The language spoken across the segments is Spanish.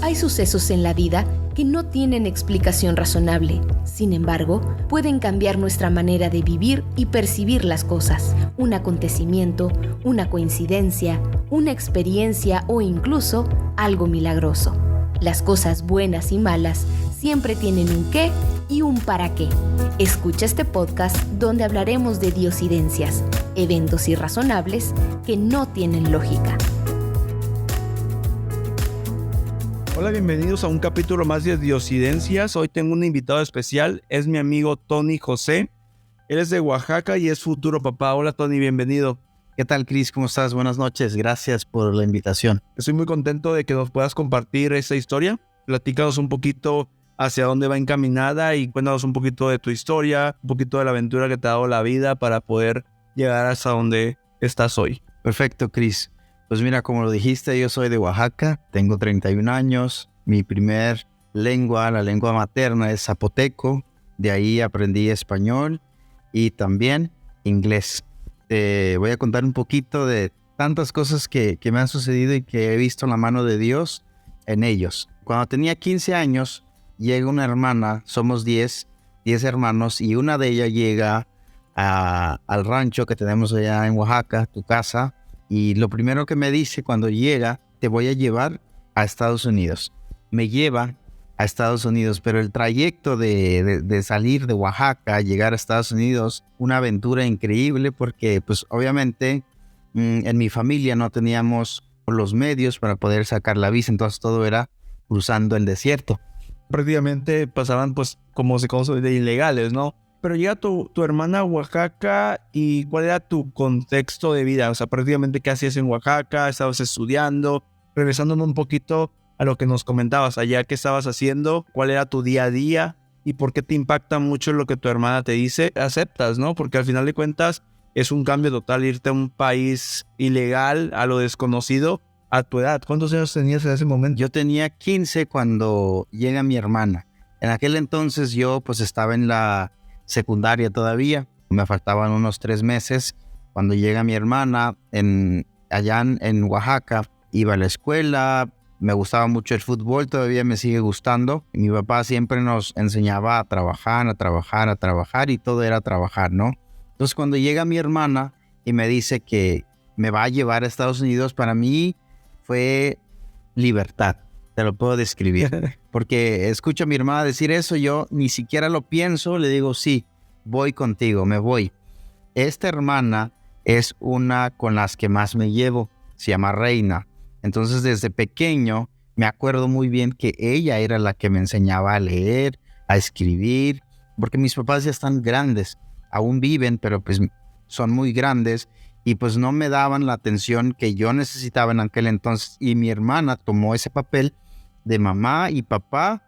Hay sucesos en la vida que no tienen explicación razonable. Sin embargo, pueden cambiar nuestra manera de vivir y percibir las cosas. Un acontecimiento, una coincidencia, una experiencia o incluso algo milagroso. Las cosas buenas y malas siempre tienen un qué y un para qué. Escucha este podcast donde hablaremos de diosidencias, eventos irrazonables que no tienen lógica. Hola, bienvenidos a un capítulo más de Diosidencias. Hoy tengo un invitado especial, es mi amigo Tony José. Él es de Oaxaca y es futuro papá. Hola Tony, bienvenido. ¿Qué tal, Cris? ¿Cómo estás? Buenas noches. Gracias por la invitación. Estoy muy contento de que nos puedas compartir esta historia. Platícanos un poquito hacia dónde va encaminada y cuéntanos un poquito de tu historia, un poquito de la aventura que te ha dado la vida para poder llegar hasta donde estás hoy. Perfecto, Cris. Pues mira, como lo dijiste, yo soy de Oaxaca, tengo 31 años. Mi primer lengua, la lengua materna, es zapoteco. De ahí aprendí español y también inglés. Te voy a contar un poquito de tantas cosas que me han sucedido y que he visto la mano de Dios en ellos. Cuando tenía 15 años, llega una hermana, somos 10 hermanos, y una de ellas llega al rancho que tenemos allá en Oaxaca, tu casa, y lo primero que me dice cuando llega, te voy a llevar a Estados Unidos. Me lleva a Estados Unidos, pero el trayecto de salir de Oaxaca, llegar a Estados Unidos, una aventura increíble porque pues obviamente en mi familia no teníamos los medios para poder sacar la visa, entonces todo era cruzando el desierto. Prácticamente pasaban pues como se conoce de ilegales, ¿no? Pero llega tu hermana a Oaxaca y ¿cuál era tu contexto de vida? O sea, prácticamente ¿qué hacías en Oaxaca? ¿Estabas estudiando? Regresándonos un poquito a lo que nos comentabas allá, ¿qué estabas haciendo? ¿Cuál era tu día a día? ¿Y por qué te impacta mucho lo que tu hermana te dice? Aceptas, ¿no? Porque al final de cuentas es un cambio total irte a un país ilegal, a lo desconocido, a tu edad. ¿Cuántos años tenías en ese momento? Yo tenía 15 cuando llega mi hermana. En aquel entonces yo pues estaba en la secundaria todavía. Me faltaban unos 3 meses. Cuando llega mi hermana allá en Oaxaca, iba a la escuela. Me gustaba mucho el fútbol, todavía me sigue gustando. Mi papá siempre nos enseñaba a trabajar y todo era trabajar, ¿no? Entonces cuando llega mi hermana y me dice que me va a llevar a Estados Unidos, para mí fue libertad, te lo puedo describir. Porque escucho a mi hermana decir eso, yo ni siquiera lo pienso, le digo sí, voy contigo, me voy. Esta hermana es una con las que más me llevo, se llama Reina. Entonces desde pequeño me acuerdo muy bien que ella era la que me enseñaba a leer, a escribir, porque mis papás ya están grandes, aún viven, pero pues son muy grandes y pues no me daban la atención que yo necesitaba en aquel entonces, y mi hermana tomó ese papel de mamá y papá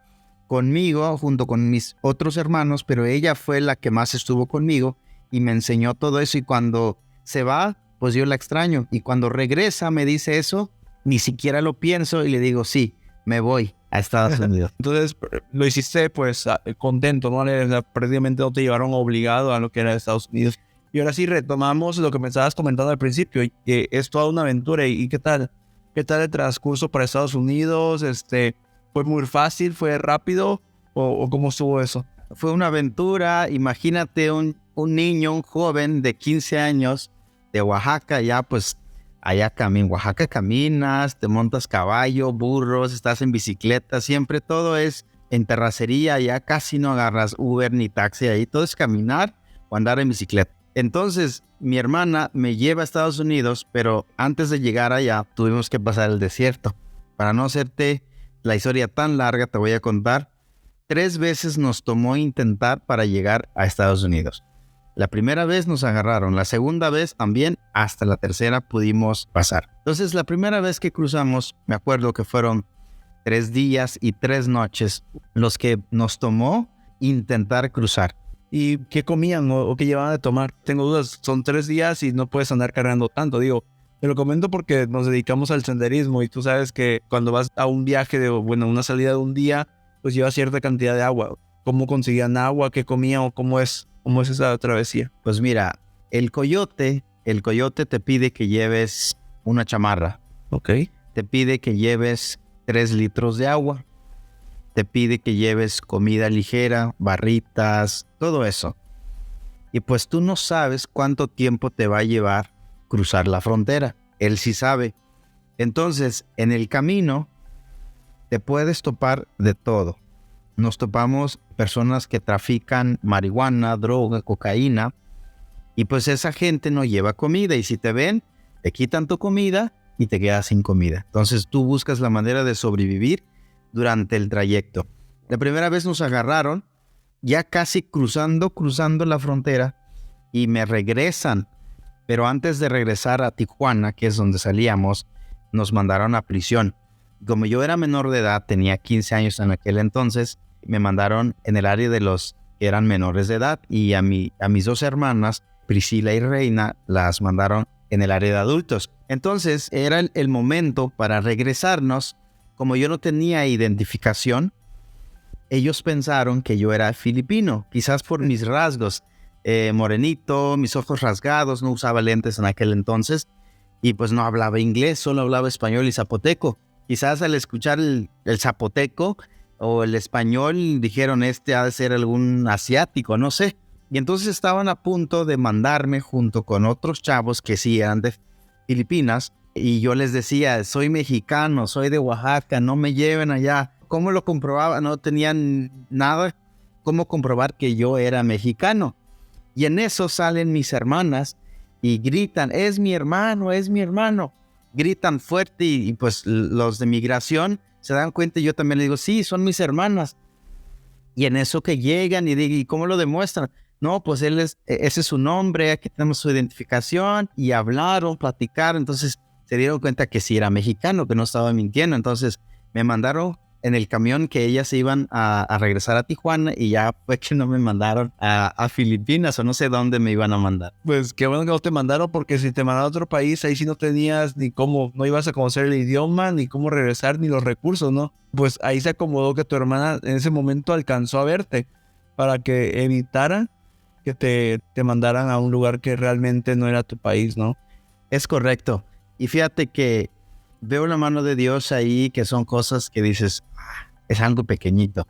conmigo junto con mis otros hermanos, pero ella fue la que más estuvo conmigo y me enseñó todo eso, y cuando se va, pues yo la extraño, y cuando regresa me dice eso, ni siquiera lo pienso y le digo, sí, me voy a Estados Unidos. Entonces lo hiciste pues contento, ¿no? O sea, prácticamente no te llevaron obligado a lo que era Estados Unidos. Y ahora sí retomamos lo que me estabas comentando al principio, que es toda una aventura. ¿Y qué tal? ¿Qué tal el transcurso para Estados Unidos? ¿Fue muy fácil? ¿Fue rápido? ¿O cómo estuvo eso? Fue una aventura. Imagínate un niño, un joven de 15 años de Oaxaca, ya pues allá en Oaxaca caminas, te montas caballo, burros, estás en bicicleta, siempre todo es en terracería, ya casi no agarras Uber ni taxi, ahí todo es caminar o andar en bicicleta. Entonces mi hermana me lleva a Estados Unidos, pero antes de llegar allá tuvimos que pasar el desierto. Para no hacerte la historia tan larga, te voy a contar. 3 veces nos tomó intentar para llegar a Estados Unidos. La primera vez nos agarraron, la segunda vez también, hasta la tercera pudimos pasar. Entonces la primera vez que cruzamos, me acuerdo que fueron 3 días y 3 noches los que nos tomó intentar cruzar. ¿Y qué comían o qué llevaban de tomar? Tengo dudas, son 3 días y no puedes andar cargando tanto. Digo, te lo comento porque nos dedicamos al senderismo y tú sabes que cuando vas a un viaje una salida de un día, pues lleva cierta cantidad de agua. ¿Cómo conseguían agua? ¿Qué comían? ¿O cómo es esa travesía? Pues mira, el coyote te pide que lleves una chamarra. Ok. Te pide que lleves 3 litros de agua. Te pide que lleves comida ligera, barritas, todo eso. Y pues tú no sabes cuánto tiempo te va a llevar cruzar la frontera. Él sí sabe. Entonces, en el camino te puedes topar de todo. Nos topamos personas que trafican marihuana, droga, cocaína. Y pues esa gente no lleva comida. Y si te ven, te quitan tu comida y te quedas sin comida. Entonces tú buscas la manera de sobrevivir durante el trayecto. La primera vez nos agarraron ya casi cruzando la frontera y me regresan. Pero antes de regresar a Tijuana, que es donde salíamos, nos mandaron a prisión. Como yo era menor de edad, tenía 15 años en aquel entonces, me mandaron en el área de los que eran menores de edad y a mis 2 hermanas, Priscila y Reina, las mandaron en el área de adultos. Entonces era el momento para regresarnos. Como yo no tenía identificación, ellos pensaron que yo era filipino, quizás por mis rasgos, morenito, mis ojos rasgados, no usaba lentes en aquel entonces y pues no hablaba inglés, solo hablaba español y zapoteco. Quizás al escuchar el zapoteco o el español dijeron este ha de ser algún asiático, no sé. Y entonces estaban a punto de mandarme junto con otros chavos que sí eran de Filipinas. Y yo les decía, soy mexicano, soy de Oaxaca, no me lleven allá. ¿Cómo lo comprobaba? No tenían nada cómo comprobar que yo era mexicano. Y en eso salen mis hermanas y gritan, es mi hermano, es mi hermano. Gritan fuerte y pues los de migración se dan cuenta y yo también les digo, sí, son mis hermanas. Y en eso que llegan y digo, ¿y cómo lo demuestran? No, pues ese es su nombre, aquí tenemos su identificación. Y hablaron, platicaron, entonces se dieron cuenta que sí era mexicano, que no estaba mintiendo. Entonces me mandaron en el camión que ellas se iban a regresar a Tijuana y ya fue que no me mandaron a Filipinas o no sé dónde me iban a mandar. Pues qué bueno que no te mandaron, porque si te mandaron a otro país, ahí sí no tenías ni cómo, no ibas a conocer el idioma, ni cómo regresar, ni los recursos, ¿no? Pues ahí se acomodó que tu hermana en ese momento alcanzó a verte para que evitara que te mandaran a un lugar que realmente no era tu país, ¿no? Es correcto. Y fíjate que veo la mano de Dios ahí, que son cosas que dices, es algo pequeñito.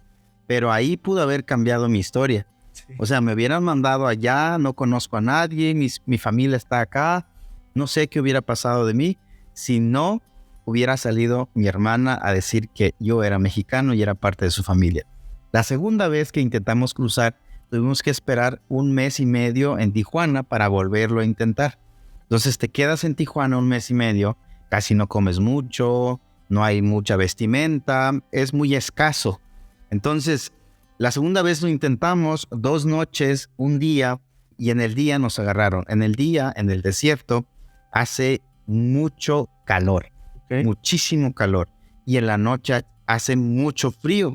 Pero ahí pudo haber cambiado mi historia. Sí. O sea, me hubieran mandado allá, no conozco a nadie, mi familia está acá, no sé qué hubiera pasado de mí si no hubiera salido mi hermana a decir que yo era mexicano y era parte de su familia. La segunda vez que intentamos cruzar, tuvimos que esperar 1 mes y medio en Tijuana para volverlo a intentar. Entonces te quedas en Tijuana 1 mes y medio, casi no comes mucho, no hay mucha vestimenta, es muy escaso. Entonces, la segunda vez lo intentamos 2 noches, 1 día, y en el día nos agarraron. En el día, en el desierto, hace mucho calor, muchísimo calor. Y en la noche hace mucho frío.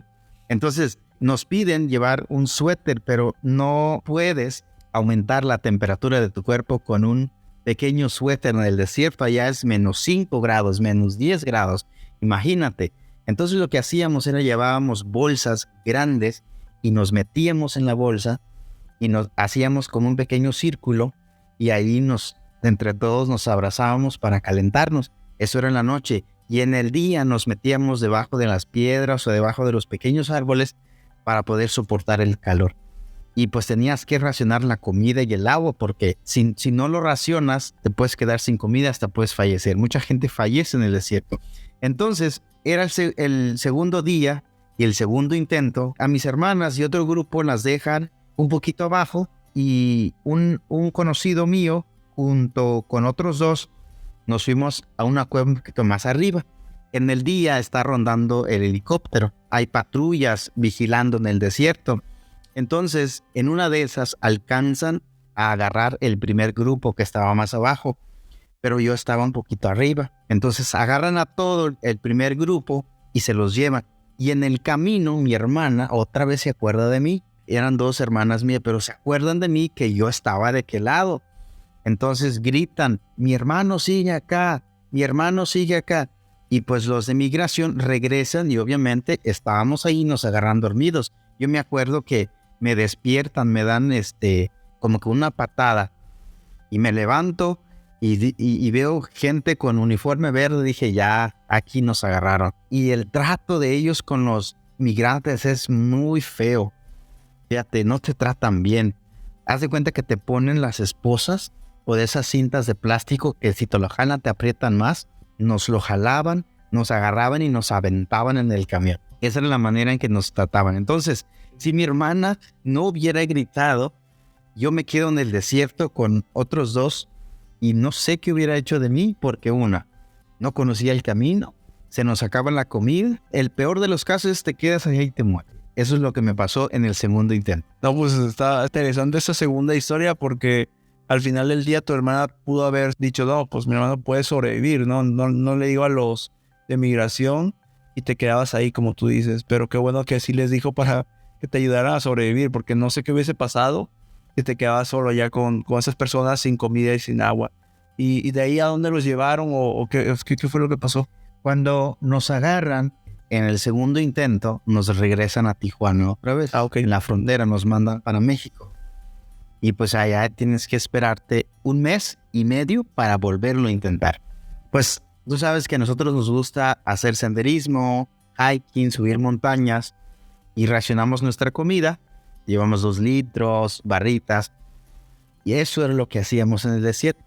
Entonces, nos piden llevar un suéter, pero no puedes aumentar la temperatura de tu cuerpo con un pequeño suéter en el desierto. Allá es -5 grados, -10 grados. Imagínate. Entonces lo que hacíamos era llevábamos bolsas grandes y nos metíamos en la bolsa y nos hacíamos como un pequeño círculo y ahí entre todos nos abrazábamos para calentarnos. Eso era en la noche. Y en el día nos metíamos debajo de las piedras o debajo de los pequeños árboles para poder soportar el calor. Y pues tenías que racionar la comida y el agua, porque si no lo racionas, te puedes quedar sin comida, hasta puedes fallecer. Mucha gente fallece en el desierto. Entonces, era el segundo día y el segundo intento. A mis hermanas y otro grupo las dejan un poquito abajo y un conocido mío, junto con otros 2, nos fuimos a una cueva un poquito más arriba. En el día está rondando el helicóptero. Hay patrullas vigilando en el desierto. Entonces, en una de esas alcanzan a agarrar el primer grupo que estaba más abajo, pero yo estaba un poquito arriba. Entonces agarran a todo el primer grupo y se los llevan. Y en el camino, mi hermana otra vez se acuerda de mí. Eran 2 hermanas mías, pero se acuerdan de mí que yo estaba de aquel lado. Entonces gritan, mi hermano sigue acá, mi hermano sigue acá. Y pues los de migración regresan y obviamente estábamos ahí, nos agarran dormidos. Yo me acuerdo que me despiertan, me dan como que una patada y me levanto y veo gente con uniforme verde, dije, ya, aquí nos agarraron. Y el trato de ellos con los migrantes es muy feo. Fíjate, no te tratan bien. Haz de cuenta que te ponen las esposas o de esas cintas de plástico que si te lo jalan te aprietan más. Nos lo jalaban, nos agarraban y nos aventaban en el camión. Esa era la manera en que nos trataban. Entonces, si mi hermana no hubiera gritado, yo me quedo en el desierto con otros dos y no sé qué hubiera hecho de mí porque una, no conocía el camino, se nos acaba la comida. El peor de los casos es te quedas allá y te mueres. Eso es lo que me pasó en el segundo intento. No, pues está interesante esa segunda historia porque al final del día tu hermana pudo haber dicho, no, pues mi hermano puede sobrevivir, no le digo a los de migración y te quedabas ahí como tú dices, pero qué bueno que así les dijo para que te ayudaran a sobrevivir, porque no sé qué hubiese pasado si te quedabas solo ya con esas personas sin comida y sin agua. ¿Y de ahí a dónde los llevaron o qué fue lo que pasó? Cuando nos agarran, en el segundo intento, nos regresan a Tijuana otra vez. Ok. En la frontera nos mandan para México. Y pues allá tienes que esperarte 1 mes y medio para volverlo a intentar. Pues tú sabes que a nosotros nos gusta hacer senderismo, hiking, subir montañas y racionamos nuestra comida. Llevamos 2 litros, barritas. Y eso era lo que hacíamos en el desierto.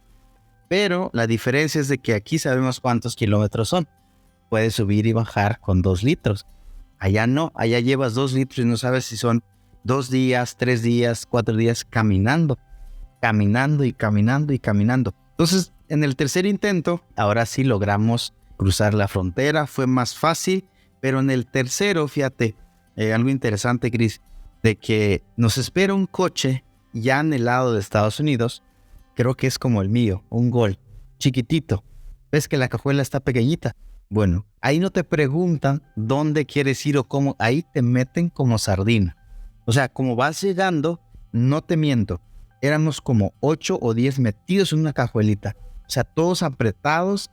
Pero la diferencia es de que aquí sabemos cuántos kilómetros son. Puedes subir y bajar con 2 litros. Allá no, allá llevas 2 litros y no sabes si son 2 días, 3 días, 4 días caminando y caminando y caminando. Entonces, en el tercer intento, ahora sí logramos cruzar la frontera, fue más fácil, pero en el tercero, fíjate, algo interesante, Chris, de que nos espera un coche ya en el lado de Estados Unidos, creo que es como el mío, un Gol, chiquitito. ¿Ves que la cajuela está pequeñita? Bueno, ahí no te preguntan dónde quieres ir o cómo, ahí te meten como sardina. O sea, como vas llegando, no te miento, éramos como 8 o 10 metidos en una cajuelita. O sea, todos apretados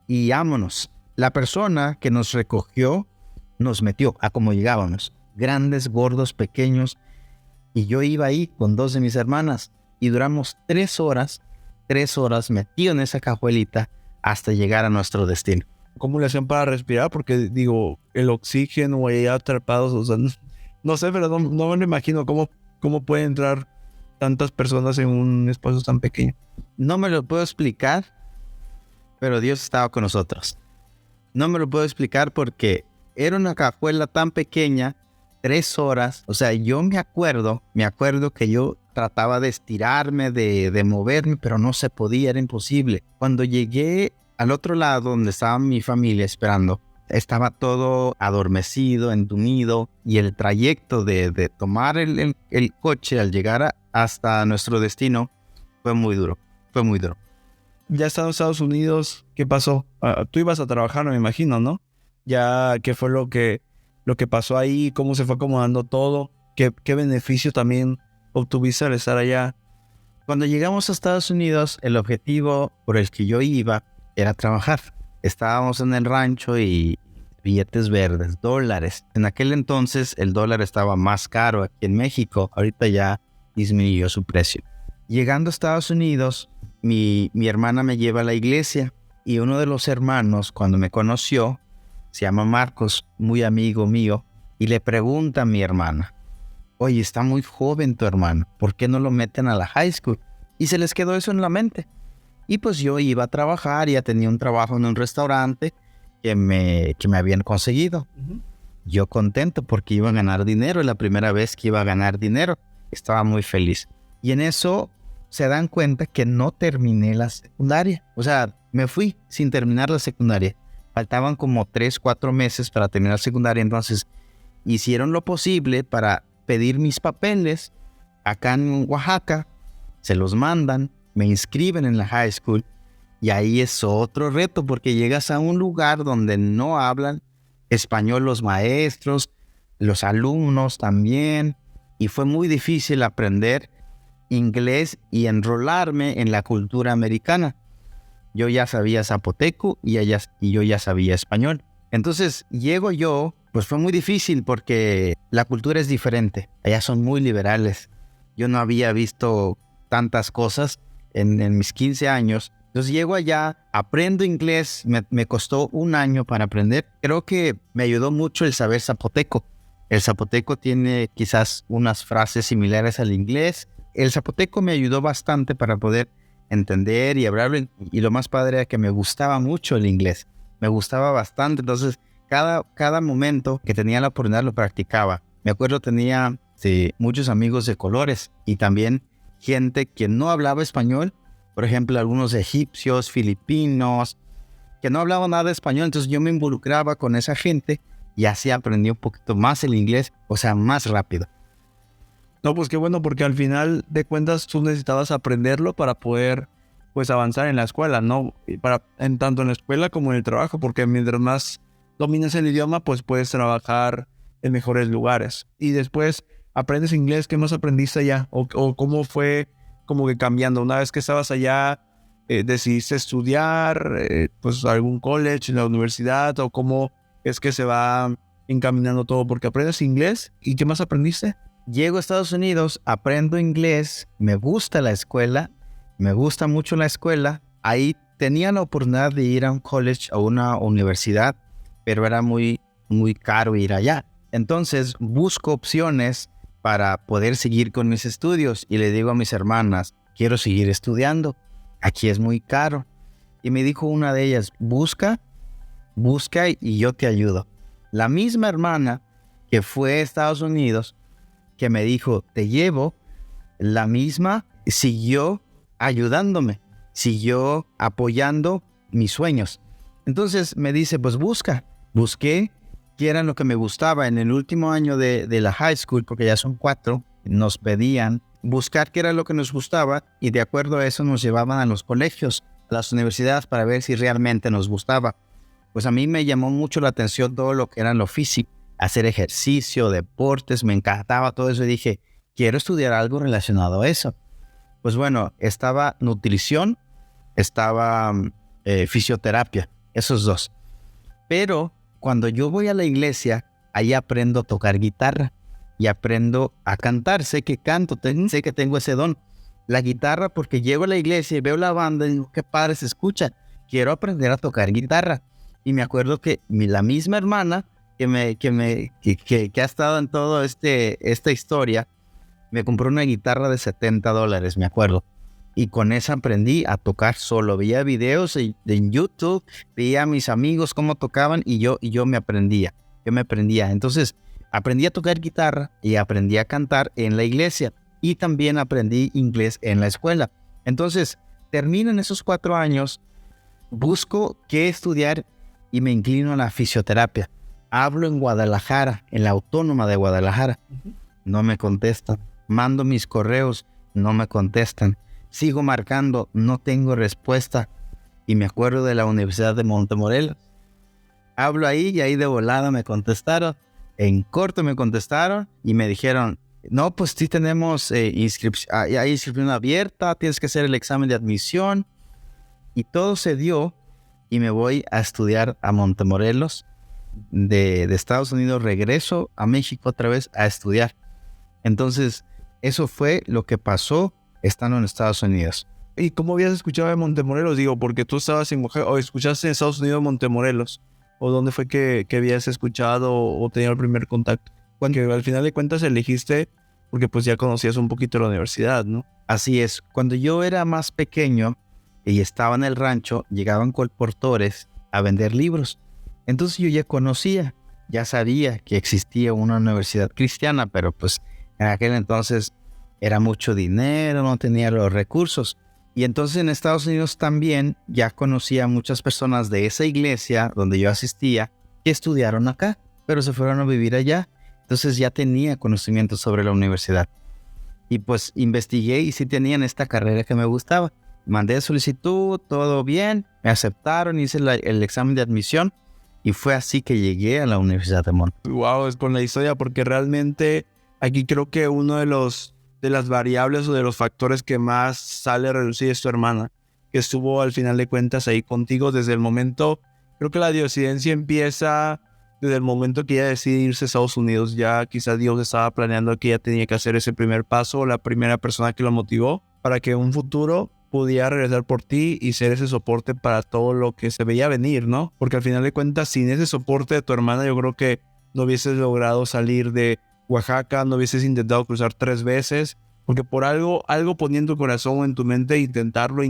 y vámonos. La persona que nos recogió nos metió a como llegábamos. Grandes, gordos, pequeños. Y yo iba ahí con 2 de mis hermanas y duramos 3 horas metido en esa cajuelita hasta llegar a nuestro destino. ¿Cómo le hacían para respirar? Porque digo, el oxígeno ahí atrapados, o sea, no sé, pero no me lo imagino cómo puede entrar tantas personas en un espacio tan pequeño. No me lo puedo explicar, pero Dios estaba con nosotros. No me lo puedo explicar porque era una cajuela tan pequeña, 3 horas. O sea, yo me acuerdo que yo trataba de estirarme, de moverme, pero no se podía, era imposible. Cuando llegué al otro lado donde estaba mi familia esperando, estaba todo adormecido, entumido, y el trayecto de tomar el coche al llegar hasta nuestro destino fue muy duro. Ya estando en Estados Unidos, ¿qué pasó? Tú ibas a trabajar, me imagino, ¿no? Ya, ¿qué fue lo que pasó ahí? ¿Cómo se fue acomodando todo? ¿Qué beneficio también obtuviste al estar allá? Cuando llegamos a Estados Unidos, el objetivo por el que yo iba era trabajar. Estábamos en el rancho y billetes verdes, dólares. En aquel entonces el dólar estaba más caro aquí en México. Ahorita ya disminuyó su precio. Llegando a Estados Unidos, mi hermana me lleva a la iglesia y uno de los hermanos, cuando me conoció, se llama Marcos, muy amigo mío, y le pregunta a mi hermana, oye, está muy joven tu hermano, ¿por qué no lo meten a la high school? Y se les quedó eso en la mente. Y pues yo iba a trabajar, ya tenía un trabajo en un restaurante que me habían conseguido. Uh-huh. Yo contento porque iba a ganar dinero, la primera vez que iba a ganar dinero. Estaba muy feliz. Y en eso se dan cuenta que no terminé la secundaria. O sea, me fui sin terminar la secundaria. Faltaban como 3-4 meses para terminar la secundaria. Entonces hicieron lo posible para pedir mis papeles acá en Oaxaca. Se los mandan. Me inscriben en la high school y ahí es otro reto porque llegas a un lugar donde no hablan español los maestros, los alumnos también, y fue muy difícil aprender inglés y enrolarme en la cultura americana. Yo ya sabía zapoteco y yo ya sabía español. Entonces llego yo, pues fue muy difícil porque la cultura es diferente. Allá son muy liberales. Yo no había visto tantas cosas. En mis 15 años Entonces llego allá, aprendo inglés, me costó un año para aprender. Creo que me ayudó mucho el saber zapoteco. El zapoteco tiene quizás unas frases similares al inglés. El zapoteco me ayudó bastante para poder entender y hablarlo. Y lo más padre era que me gustaba mucho el inglés. Me gustaba bastante. Entonces, cada momento que tenía la oportunidad lo practicaba. Me acuerdo tenía muchos amigos de colores y también gente que no hablaba español. Por ejemplo, algunos egipcios, filipinos, que no hablaban nada de español. Entonces yo me involucraba con esa gente y así aprendí un poquito más el inglés, o sea, más rápido. No, pues qué bueno, porque al final de cuentas tú necesitabas aprenderlo para poder, pues, avanzar en la escuela, ¿no? Y tanto en la escuela como en el trabajo, porque mientras más dominas el idioma, pues puedes trabajar en mejores lugares. Y después aprendes inglés, ¿qué más aprendiste allá? ¿O cómo fue como que cambiando? Una vez que estabas allá, ¿decidiste estudiar, pues, algún college, en la universidad? ¿O cómo es que se va encaminando todo? Porque aprendes inglés, ¿y qué más aprendiste? Llego a Estados Unidos, aprendo inglés, me gusta la escuela, me gusta mucho la escuela. Ahí tenía la oportunidad de ir a un college o una universidad, pero era muy, muy caro ir allá. Entonces busco opciones para poder seguir con mis estudios y le digo a mis hermanas, quiero seguir estudiando, aquí es muy caro. Y me dijo una de ellas, busca y yo te ayudo. La misma hermana que fue a Estados Unidos, que me dijo, te llevo, la misma siguió ayudándome, siguió apoyando mis sueños. Entonces me dice, pues busqué qué era lo que me gustaba. En el último año de la high school, porque ya son 4, nos pedían buscar qué era lo que nos gustaba y de acuerdo a eso nos llevaban a los colegios, a las universidades para ver si realmente nos gustaba. Pues a mí me llamó mucho la atención todo lo que era lo físico, hacer ejercicio, deportes, me encantaba todo eso y dije, quiero estudiar algo relacionado a eso. Pues bueno, estaba nutrición, estaba fisioterapia, esos 2. Pero cuando yo voy a la iglesia, ahí aprendo a tocar guitarra y aprendo a cantar. Sé que canto, sé que tengo ese don. La guitarra, porque llego a la iglesia y veo la banda y digo, qué padre se escucha. Quiero aprender a tocar guitarra. Y me acuerdo que la misma hermana que ha estado en toda esta historia, me compró una guitarra de $70, me acuerdo. Y con esa aprendí a tocar solo. Veía videos en YouTube, veía a mis amigos cómo tocaban y yo me aprendía. Entonces, aprendí a tocar guitarra y aprendí a cantar en la iglesia. Y también aprendí inglés en la escuela. Entonces, termino en esos 4 años, busco qué estudiar y me inclino a la fisioterapia. Hablo en Guadalajara, en la Autónoma de Guadalajara. No me contestan. Mando mis correos, no me contestan. Sigo marcando, no tengo respuesta. Y me acuerdo de la Universidad de Montemorelos. Hablo ahí y ahí de volada me contestaron. En corto me contestaron y me dijeron, no, pues sí tenemos hay inscripción abierta, tienes que hacer el examen de admisión. Y todo se dio y me voy a estudiar a Montemorelos. De Estados Unidos regreso a México otra vez a estudiar. Entonces, eso fue lo que pasó estando en Estados Unidos. ¿Y cómo habías escuchado de Montemorelos? Digo, porque tú estabas en Oaxaca, o escuchaste en Estados Unidos Montemorelos. ¿O dónde fue que habías escuchado o tenido el primer contacto? Porque al final de cuentas elegiste porque pues ya conocías un poquito la universidad, ¿no? Así es. Cuando yo era más pequeño y estaba en el rancho, llegaban colportores a vender libros. Entonces yo ya conocía, ya sabía que existía una universidad cristiana, pero pues en aquel entonces era mucho dinero, no tenía los recursos. Y entonces en Estados Unidos también ya conocía a muchas personas de esa iglesia donde yo asistía que estudiaron acá, pero se fueron a vivir allá. Entonces ya tenía conocimiento sobre la universidad. Y pues investigué y sí tenían esta carrera que me gustaba. Mandé solicitud, todo bien, me aceptaron, hice el examen de admisión y fue así que llegué a la Universidad de Monterrey. Wow, es con la historia, porque realmente aquí creo que uno de las variables o de los factores que más sale a relucir es tu hermana, que estuvo al final de cuentas ahí contigo desde el momento. Creo que la disidencia empieza desde el momento que ella decide irse a Estados Unidos. Ya quizás Dios estaba planeando que ella tenía que hacer ese primer paso, la primera persona que lo motivó para que en un futuro pudiera regresar por ti y ser ese soporte para todo lo que se veía venir, ¿no? Porque al final de cuentas, sin ese soporte de tu hermana, yo creo que no hubieses logrado salir de Oaxaca, no hubieses intentado cruzar 3 veces, porque por algo ponía en tu corazón o en tu mente intentarlo.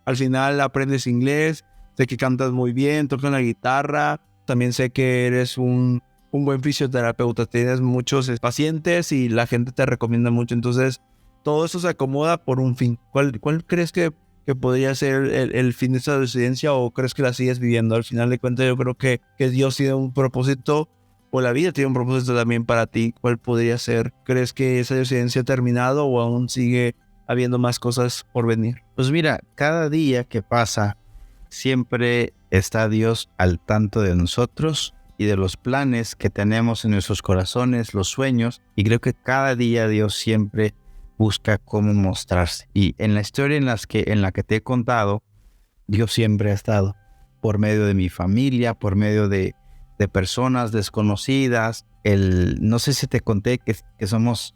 Al final aprendes inglés, sé que cantas muy bien, tocas la guitarra, también sé que eres un buen fisioterapeuta, tienes muchos pacientes y la gente te recomienda mucho, entonces todo eso se acomoda por un fin. ¿Cuál crees que podría ser el fin de esta residencia, o crees que la sigues viviendo? Al final de cuentas yo creo que Dios tiene un propósito, o la vida tiene un propósito también para ti. ¿Cuál podría ser? ¿Crees que esa residencia ha terminado o aún sigue habiendo más cosas por venir? Pues mira, cada día que pasa siempre está Dios al tanto de nosotros y de los planes que tenemos en nuestros corazones, los sueños, y creo que cada día Dios siempre busca cómo mostrarse. Y en la historia en la que te he contado, Dios siempre ha estado por medio de mi familia, por medio de personas desconocidas. No sé si te conté que somos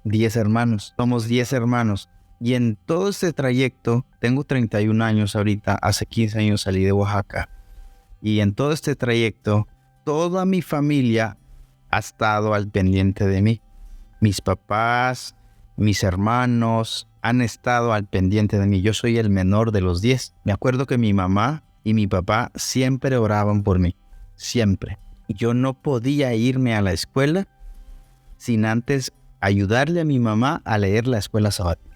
10 hermanos. Somos 10 hermanos. Y en todo este trayecto, tengo 31 años ahorita, hace 15 años salí de Oaxaca. Y en todo este trayecto, toda mi familia ha estado al pendiente de mí. Mis papás, mis hermanos han estado al pendiente de mí. Yo soy el menor de los 10. Me acuerdo que mi mamá y mi papá siempre oraban por mí. Siempre. Yo no podía irme a la escuela sin antes ayudarle a mi mamá a leer la escuela sabática.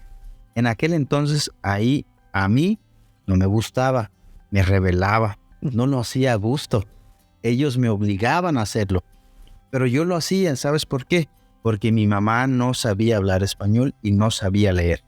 En aquel entonces, ahí a mí no me gustaba, me rebelaba, no lo hacía a gusto. Ellos me obligaban a hacerlo, pero yo lo hacía. ¿Sabes por qué? Porque mi mamá no sabía hablar español y no sabía leer.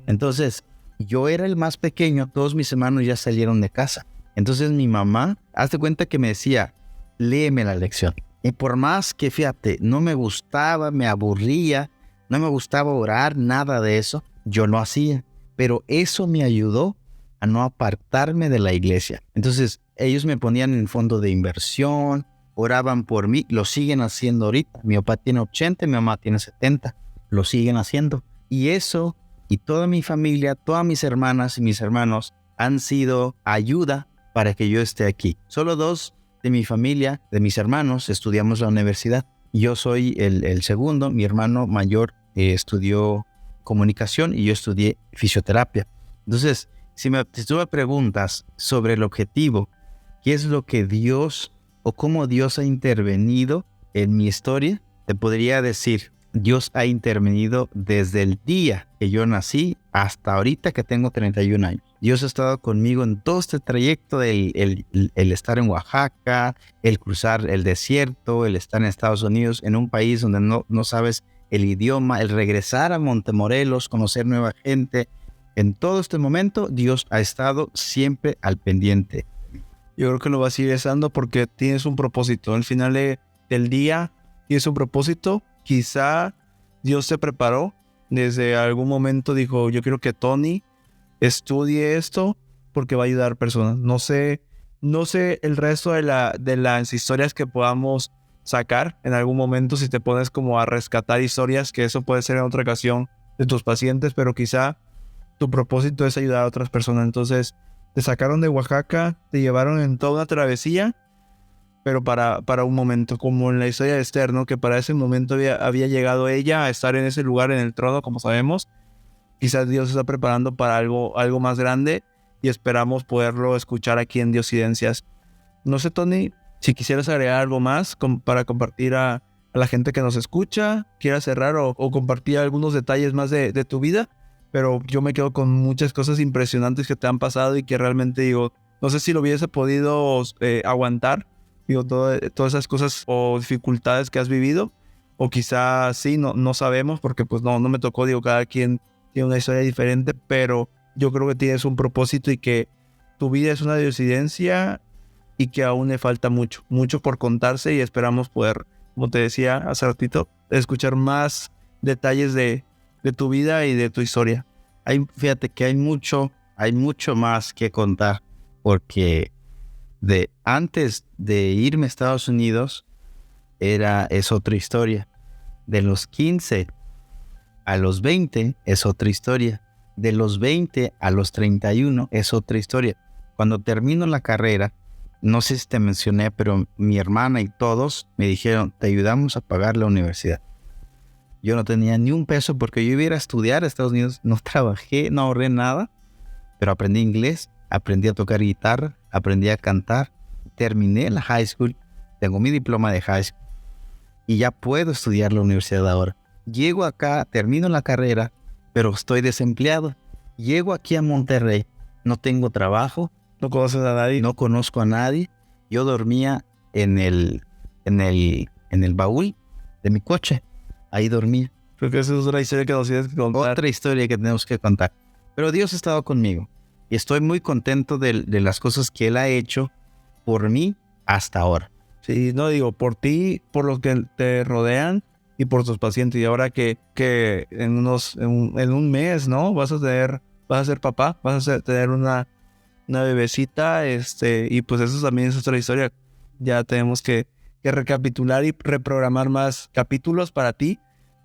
Entonces, yo era el más pequeño, todos mis hermanos ya salieron de casa. Entonces mi mamá, hazte cuenta que me decía, léeme la lección. Y por más que, fíjate, no me gustaba, me aburría, no me gustaba orar, nada de eso, yo lo hacía. Pero eso me ayudó a no apartarme de la iglesia. Entonces, ellos me ponían en fondo de inversión, oraban por mí, lo siguen haciendo ahorita. Mi papá tiene 80, mi mamá tiene 70, lo siguen haciendo. Y eso, y toda mi familia, todas mis hermanas y mis hermanos han sido ayuda para que yo esté aquí. Solo 2 de mi familia, de mis hermanos, estudiamos la universidad. Yo soy el segundo, mi hermano mayor estudió comunicación y yo estudié fisioterapia. Entonces, si tú me preguntas sobre el objetivo, ¿qué es lo que Dios o cómo Dios ha intervenido en mi historia? Te podría decir, Dios ha intervenido desde el día que yo nací hasta ahorita que tengo 31 años. Dios ha estado conmigo en todo este trayecto, el estar en Oaxaca, el cruzar el desierto, el estar en Estados Unidos, en un país donde no sabes el idioma, el regresar a Montemorelos, conocer nueva gente. En todo este momento, Dios ha estado siempre al pendiente. Yo creo que lo vas a ir estando porque tienes un propósito. Al final del día tienes un propósito. Quizá Dios te preparó. Desde algún momento dijo, yo quiero que Tony estudie esto porque va a ayudar a personas. No sé el resto de las historias que podamos sacar en algún momento, si te pones como a rescatar historias, que eso puede ser en otra ocasión de tus pacientes, pero quizá tu propósito es ayudar a otras personas. Entonces te sacaron de Oaxaca, te llevaron en toda una travesía, pero para un momento, como en la historia de Esther, ¿no? Que para ese momento había llegado ella a estar en ese lugar, en el trono, como sabemos. Quizás Dios está preparando para algo más grande y esperamos poderlo escuchar aquí en Diosidencias. No sé, Tony, si quisieras agregar algo más para compartir a la gente que nos escucha, quieras cerrar o compartir algunos detalles más de tu vida, pero yo me quedo con muchas cosas impresionantes que te han pasado y que realmente digo, no sé si lo hubiese podido aguantar, digo, todas esas cosas o dificultades que has vivido, o quizás sí, no sabemos, porque pues no me tocó, digo, cada quien tiene una historia diferente, pero yo creo que tienes un propósito y que tu vida es una diosidencia y que aún le falta mucho por contarse, y esperamos poder, como te decía hace ratito, escuchar más detalles de tu vida y de tu historia. Fíjate que hay mucho más que contar, porque antes de irme a Estados Unidos es otra historia. De los 15 a los 20 es otra historia. De los 20 a los 31 es otra historia. Cuando termino la carrera, no sé si te mencioné, pero mi hermana y todos me dijeron, te ayudamos a pagar la universidad. Yo no tenía ni un peso porque yo iba a ir a estudiar a Estados Unidos. No trabajé, no ahorré nada, pero aprendí inglés, aprendí a tocar guitarra, aprendí a cantar. Terminé la high school, tengo mi diploma de high school y ya puedo estudiar la universidad ahora. Llego acá, termino la carrera, pero estoy desempleado. Llego aquí a Monterrey, no tengo trabajo. No conoces a nadie. No conozco a nadie. Yo dormía en el baúl de mi coche. Ahí dormía. Creo que esa es otra historia que nos tienes que contar. Otra historia que tenemos que contar. Pero Dios ha estado conmigo. Y estoy muy contento de las cosas que Él ha hecho por mí hasta ahora. Sí, no digo, por ti, por los que te rodean y por tus pacientes. Y ahora que en un mes, ¿no? Vas a ser papá, vas a tener una bebecita, y pues eso también es otra historia. Ya tenemos que recapitular y reprogramar más capítulos para ti,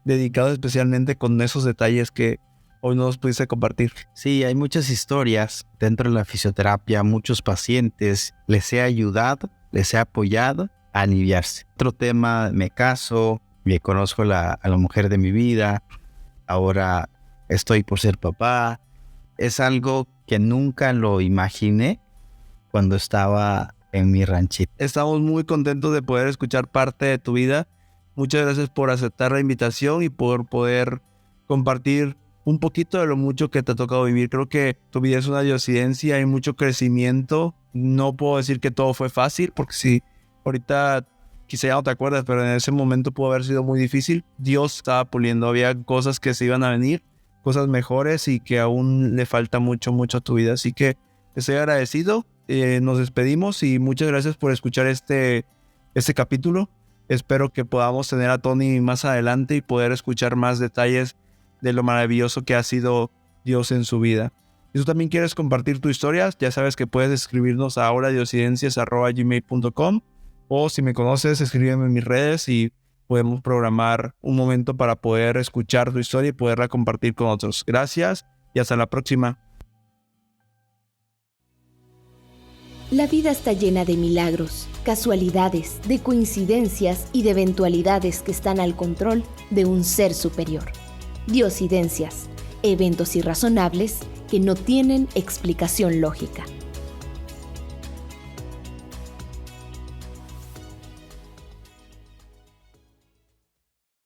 dedicados especialmente con esos detalles que hoy nos pudiste compartir. Sí, hay muchas historias dentro de la fisioterapia, muchos pacientes, les he ayudado, les he apoyado a aliviarse. Otro tema, me caso, me conozco a la mujer de mi vida, ahora estoy por ser papá. Es algo que nunca lo imaginé cuando estaba en mi ranchito. Estamos muy contentos de poder escuchar parte de tu vida. Muchas gracias por aceptar la invitación y por poder compartir un poquito de lo mucho que te ha tocado vivir. Creo que tu vida es una diosidencia, hay mucho crecimiento. No puedo decir que todo fue fácil, porque si ahorita quizá ya no te acuerdas, pero en ese momento pudo haber sido muy difícil. Dios estaba puliendo, había cosas que se iban a venir, cosas mejores y que aún le falta mucho a tu vida. Así que estoy agradecido. Nos despedimos y muchas gracias por escuchar este capítulo. Espero que podamos tener a Tony más adelante y poder escuchar más detalles de lo maravilloso que ha sido Dios en su vida. Si tú también quieres compartir tu historia, ya sabes que puedes escribirnos a horadiocidencias@gmail.com, o si me conoces, escríbeme en mis redes y podemos programar un momento para poder escuchar tu historia y poderla compartir con otros. Gracias y hasta la próxima. La vida está llena de milagros, casualidades, de coincidencias y de eventualidades que están al control de un ser superior. Diosidencias, eventos irrazonables que no tienen explicación lógica.